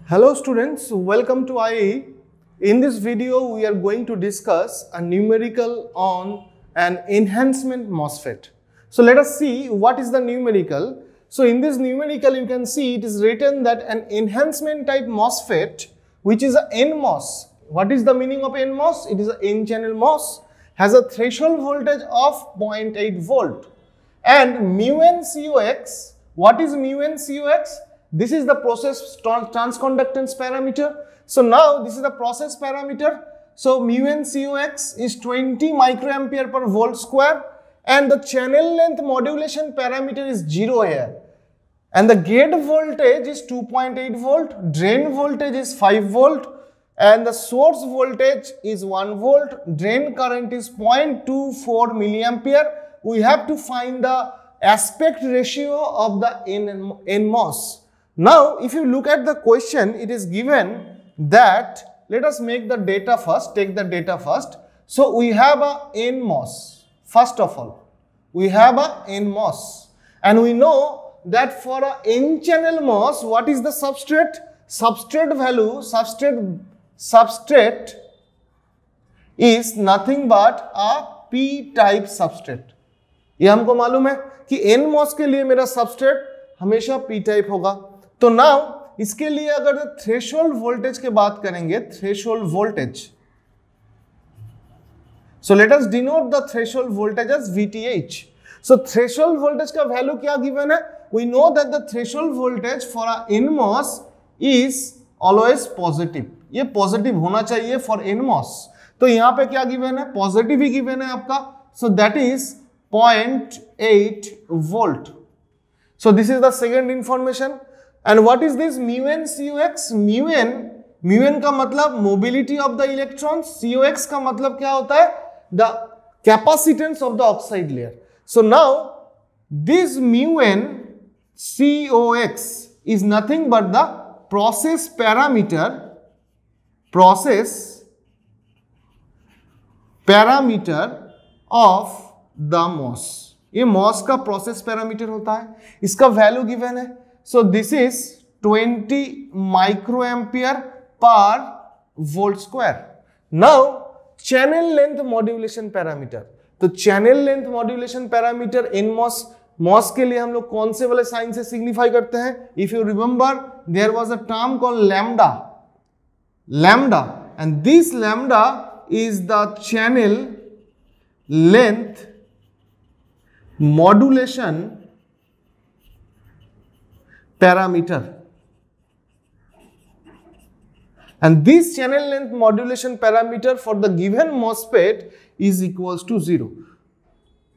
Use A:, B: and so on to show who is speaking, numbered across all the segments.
A: Hello students, welcome to IE. In this video, we are going to discuss a numerical on an enhancement MOSFET. So let us see what is the numerical. So in this numerical, you can see it is written that an enhancement type MOSFET, which is a NMOS. What is the meaning of NMOS? It is an N-channel MOS, has a threshold voltage of 0.8 volt. And mu n COX, what is mu n COX? This is the process transconductance parameter. So now this is the process parameter. So mu n COX is 20 microampere per volt square, and the channel length modulation parameter is 0 here. And the gate voltage is 2.8 volt, drain voltage is 5 volt, and the source voltage is 1 volt, drain current is 0.24 milliampere. We have to find the aspect ratio of the NMOS. Now, if you look at the question, it is given that, let us make the data first, take the data first. So, we have a NMOS. First of all, we have a NMOS. And we know that for a N-channel MOS, what is the substrate? Substrate value, substrate is nothing but a P-type substrate. ये हमको मालूम है कि NMOS के लिए मेरा substrate हमेशा P-type होगा. तो नाउ इसके लिए अगर थ्रेशोल्ड वोल्टेज की बात करेंगे, threshold voltage, so let us denote the threshold voltage as VTH. So threshold voltage का वैल्यू क्या गिवन है? We know that the threshold voltage for a NMOS is always positive. ये पॉजिटिव होना चाहिए for NMOS. तो यहां पे क्या गिवन है? पॉजिटिव ही गिवन है आपका. So that is 0.8 volt. So this is the second information. And what is this mu n COX? mu n का मतलब mobility of the electrons. COX का मतलब क्या होता है? The capacitance of the oxide layer. So now this mu n COX is nothing but the process parameter of the MOS. ये MOS का process parameter होता है. इसका वैल्यू गिवन है. सो दिस इज 20 माइक्रोएम्पियर पर volt square. Now channel length modulation parameter. तो channel length modulation parameter इन MOS के लिए हम लोग कौन से वाले साइन से सिग्निफाई करते हैं? If you remember, there was a term called lambda, and this lambda is the channel length modulation parameter, and this channel length modulation parameter for the given MOSFET is equals to 0.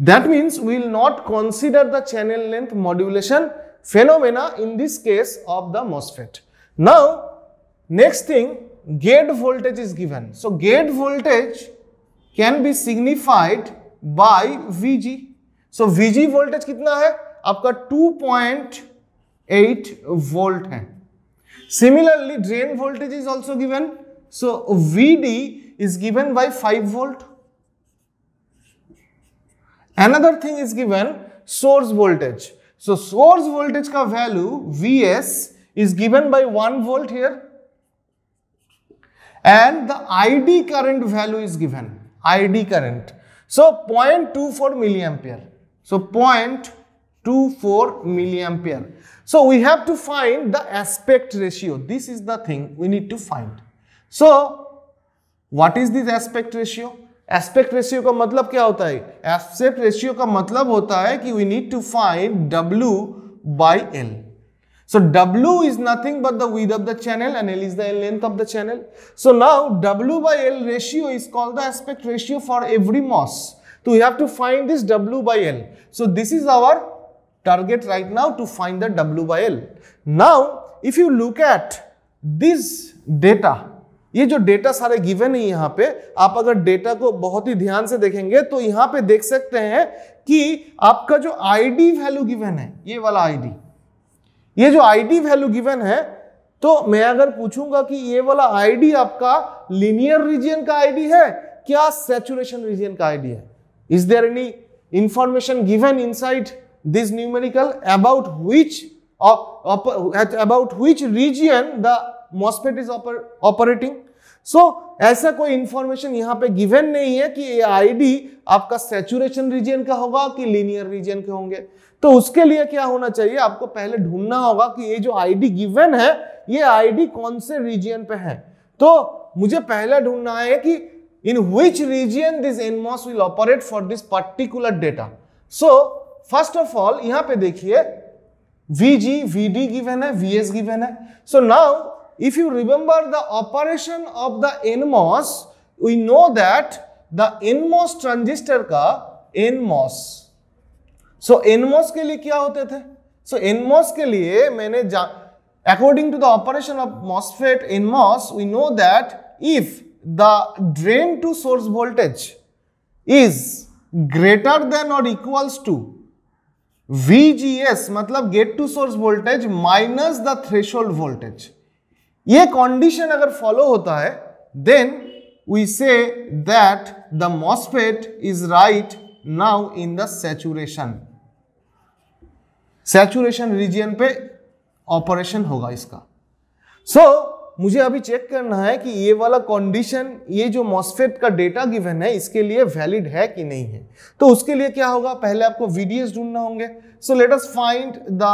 A: That means we will not consider the channel length modulation phenomena in this case of the MOSFET. Now next thing, gate voltage is given. So gate voltage can be signified by VG. So VG voltage कितना है? आपका 2.8 volt है. Similarly, drain voltage is also given. So VD is given by 5 volt. Another thing is given, source voltage. So source voltage का value VS is given by 1 volt here. And the ID current value is given. ID current. So 0.24 milliampere. So 0.24 milliampere. So we have to find the aspect ratio. This is the thing we need to find. So what is this aspect ratio? Aspect ratio का मतलब क्या होता है? Aspect ratio का मतलब होता है कि we need to find W by L. So W is nothing but the width of the channel and L is the length of the channel. So now W by L ratio is called the aspect ratio for every MOS. So we have to find this W by L. So this is our target right now, to find the W by L. Now if you look at this data, ये जो data सारे given है यहाँ पे, आप अगर data को बहुत ही ध्यान से देखेंगे तो यहाँ पे देख सकते हैं कि आपका जो ID वैल्यू गिवन है, ये वाला ID, ये जो ID वैल्यू गिवन है, तो मैं अगर पूछूंगा कि ये वाला ID आपका लीनियर रीजन का ID है क्या सैचुरेशन रीजन का ID है? Is there any information given inside this numerical about which region the MOSFET is operating. So ऐसा कोई इंफॉर्मेशन यहाँ पे गिवन नहीं है कि ये आईडी आपका सैचुरेशन रीजन का होगा कि लीनियर रीजन के होंगे। तो उसके लिए क्या होना चाहिए, आपको पहले ढूंढना होगा कि ये जो आईडी गिवन है ये आईडी कौन से रीजन पे है। तो मुझे पहले ढूंढना है कि in which region this NMOS will operate for this particular data. So first of all यहाँ पे देखिए VG, VD गिवन है, VS गिवन है। So now if you remember the operation of the NMOS, we know that the NMOS transistor का NMOS, so NMOS के लिए क्या होते थे, so NMOS के लिए मैंने according to the operation of MOSFET NMOS, we know that if the drain to source voltage is greater than or equals to VGS, मतलब gate to source voltage minus the threshold voltage, ये condition अगर follow होता है then we say that the MOSFET is right now in the saturation region पे operation होगा इसका। सो मुझे अभी चेक करना है कि ये वाला कंडीशन, ये जो MOSFET का डेटा गिवन है इसके लिए वैलिड है कि नहीं है। तो उसके लिए क्या होगा, पहले आपको VDS ढूंढना होंगे। So let us find the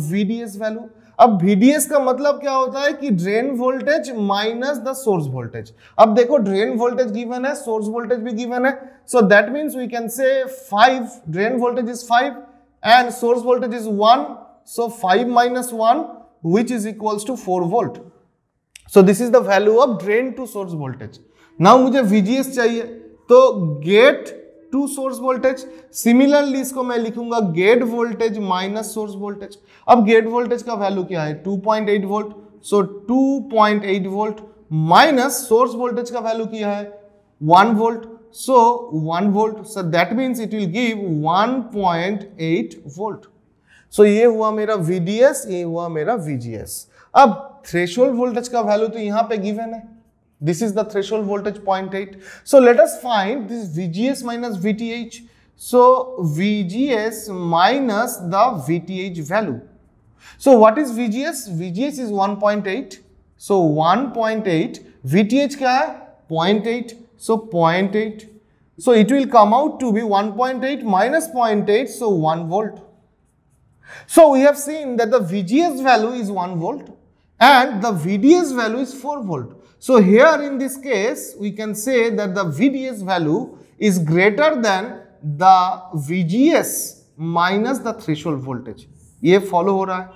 A: VDS value. अब VDS का मतलब क्या होता है कि drain voltage minus the source voltage. अब देखो ड्रेन वोल्टेज गिवन है, सोर्स वोल्टेज भी गिवन है, so that means we can say 5, drain voltage is 5 and source voltage is 1, so 5 minus 1 which is equals to 4 volt. So this is the value of drain to source voltage. Now मुझे VGS चाहिए, तो gate to source voltage, similarly इसको मैं लिखूंगा gate voltage minus source voltage. अब gate voltage का value क्या है 2.8 volt, so 2.8 volt minus source voltage का वैल्यू क्या है 1 volt, so 1 volt, so that means it will give 1.8 volt. So ये हुआ मेरा VDS, ये हुआ मेरा VGS। अब थ्रेशोल्ड वोल्टेज का वैल्यू तो यहां पे गिवन है, this is the threshold voltage 0.8. So let us find this VGS minus VTH. So VGS minus the VTH value. So what is VGS? VGS is 1.8. So 1.8, VTH क्या है 0.8. So 0.8. So it will come out to be 1.8 minus 0.8, so 1 volt. So we have seen that the VGS value is 1 volt and the VDS value is 4 volt. So here in this case we can say that the VDS value is greater than the VGS minus the threshold voltage. ये follow हो रहा है.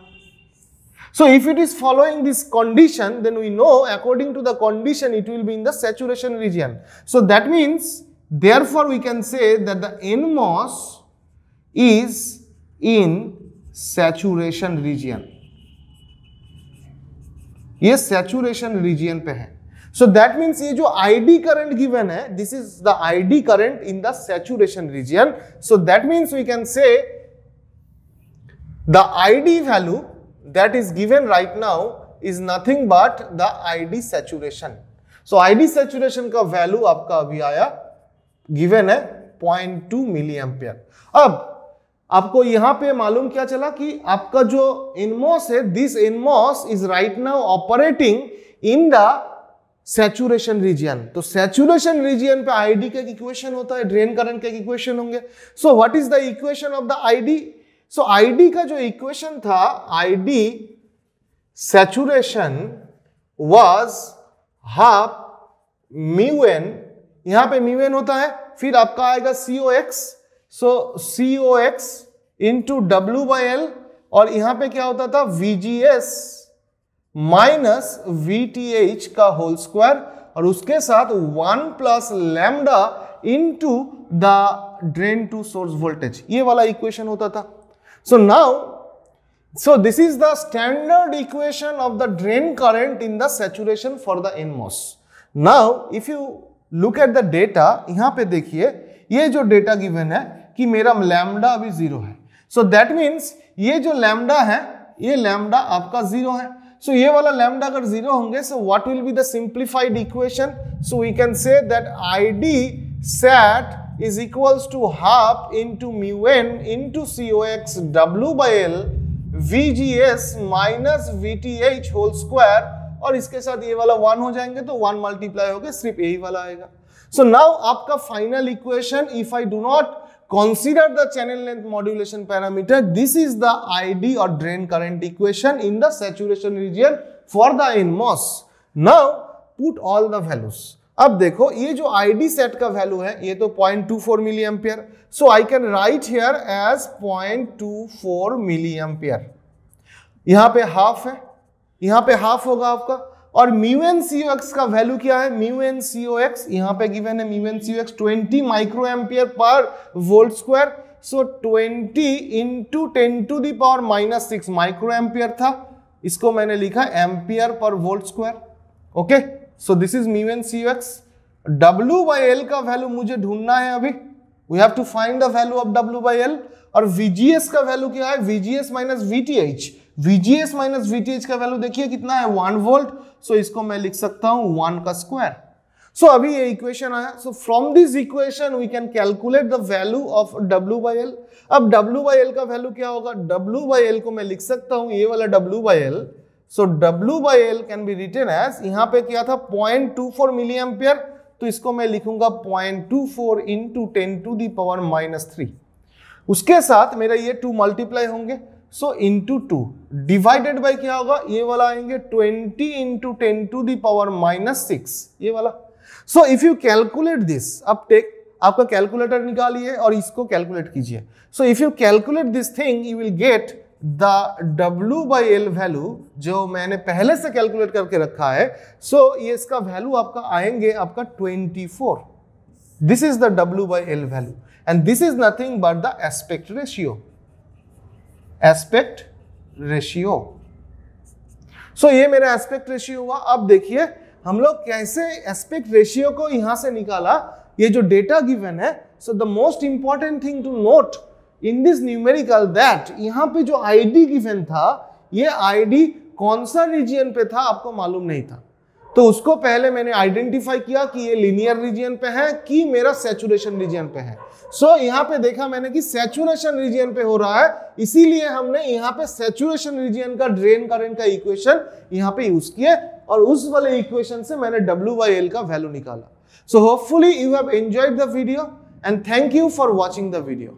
A: So if it is following this condition, then we know according to the condition it will be in the saturation region. So that means therefore we can say that the NMOS is in saturation region. ये saturation region पे है. So that means ये जो ID current given है, this is the ID current in the saturation region. So that means we can say the ID value that is given right now is nothing but the ID saturation. So ID saturation का value आपका अभी आया given है 0.2 milliampere. अब आपको यहां पे मालूम क्या चला कि आपका जो NMOS है, this NMOS is right now operating in the saturation region. तो सैचुरेशन रीजन पे आईडी का इक्वेशन होता है, ड्रेन करंट के इक्वेशन होंगे। So what is the equation of the ID? So ID का जो इक्वेशन था, ID saturation was half mu N, यहां पे म्यू एन होता है, फिर आपका आएगा COX, सो COX इंटू W/L, और यहां पे क्या होता था VGS माइनस VTH का होल स्क्वायर, और उसके साथ 1 plus lambda into the drain to source voltage, ये वाला इक्वेशन होता था। So now, so this is the standard equation of the drain current in the saturation for the NMOS। Now if you look at the data, यहां पे देखिए ये जो data given है कि मेरा लैम्डा अभी 0 है, सो दैट मीन्स ये जो लैम्डा है, ये लैम्डा आपका 0 है। So ये वाला lambda अगर 0 होंगे, so what will be the simplified equation? So we can say that ID sat is equals to half into mu n into COX W/L VGS minus VTH whole square और इसके साथ ये वाला 1 हो जाएंगे तो 1 मल्टीप्लाई होकर सिर्फ यही वाला आएगा। सो नाउ आपका final equation, if I do not consider the channel length modulation parameter, this is the ID or drain current equation in the saturation region for the NMOS. Now put all the values. अब देखो ये जो ID set का value है ये तो 0.24 milli ampere, so I can write here as 0.24 milli ampere. यहां पे हाफ है, यहां पे हाफ होगा आपका, और mu N C O X का वैल्यू क्या है, mu N C O X यहां पे गिवन है, mu N C O X 20 micro ampere पर volt square, so 20 into 10 to the power -6 micro ampere था, इसको मैंने लिखा एम्पियर पर volt square. Okay, so this is mu N C O X. W by L का value मुझे ढूंढना है अभी, we have to find the value of W by L। और VGS का वैल्यू क्या है, VGS minus VTH, VGS minus VTH का वैल्यू देखिए कितना है 1 वोल्ट, सो इसको मैं लिख सकता हूं 1 का स्क्वायर। सो अभी ये इक्वेशन आया, so from this equation we can calculate the value of W by L। अब W by L का वैल्यू क्या होगा, W by L को मैं लिख सकता हूं ये वाला W by L, so W by L can be written as, यहां पे क्या था 0.24 मिली एम्पियर, तो इसको मैं लिखूंगा 0.24 इंटू 10 टू द पावर -3, उसके साथ मेरा ये 2 मल्टीप्लाई होंगे, सो इंटू 2 डिवाइडेड बाय क्या होगा, ये वाला आएंगे 20 इंटू 10 टू द पावर -6, ये वाला। So if you calculate this, अब टेक आपका कैलकुलेटर निकालिए और इसको कैलकुलेट कीजिए। So if you calculate this thing you will get the W by L value जो मैंने पहले से कैलकुलेट करके रखा है, सो ये इसका वैल्यू आपका आएंगे आपका 24। This is the W by L value and this is nothing but the aspect ratio, aspect ratio। so ये मेरा aspect ratio हुआ। अब देखिए हम लोग कैसे aspect ratio को यहां से निकाला, ये जो डेटा गिवन है, so the most important thing to note in this numerical that यहां पे जो ID गिवन था, ये ID कौन सा रीजियन पे था आपको मालूम नहीं था, तो उसको पहले मैंने आइडेंटिफाई किया कि ये लीनियर रीजन पे है कि मेरा सैचुरेशन रीजन पे है। सो यहाँ पे देखा मैंने कि सैचुरेशन रीजन पे हो रहा है, इसीलिए हमने यहाँ पे सैचुरेशन रीजन का ड्रेन करंट का इक्वेशन यहाँ पे यूज किए और उस वाले इक्वेशन से मैंने W by L का वैल्यू निकाला। So hopefully you have enjoyed the video and thank you for watching the video.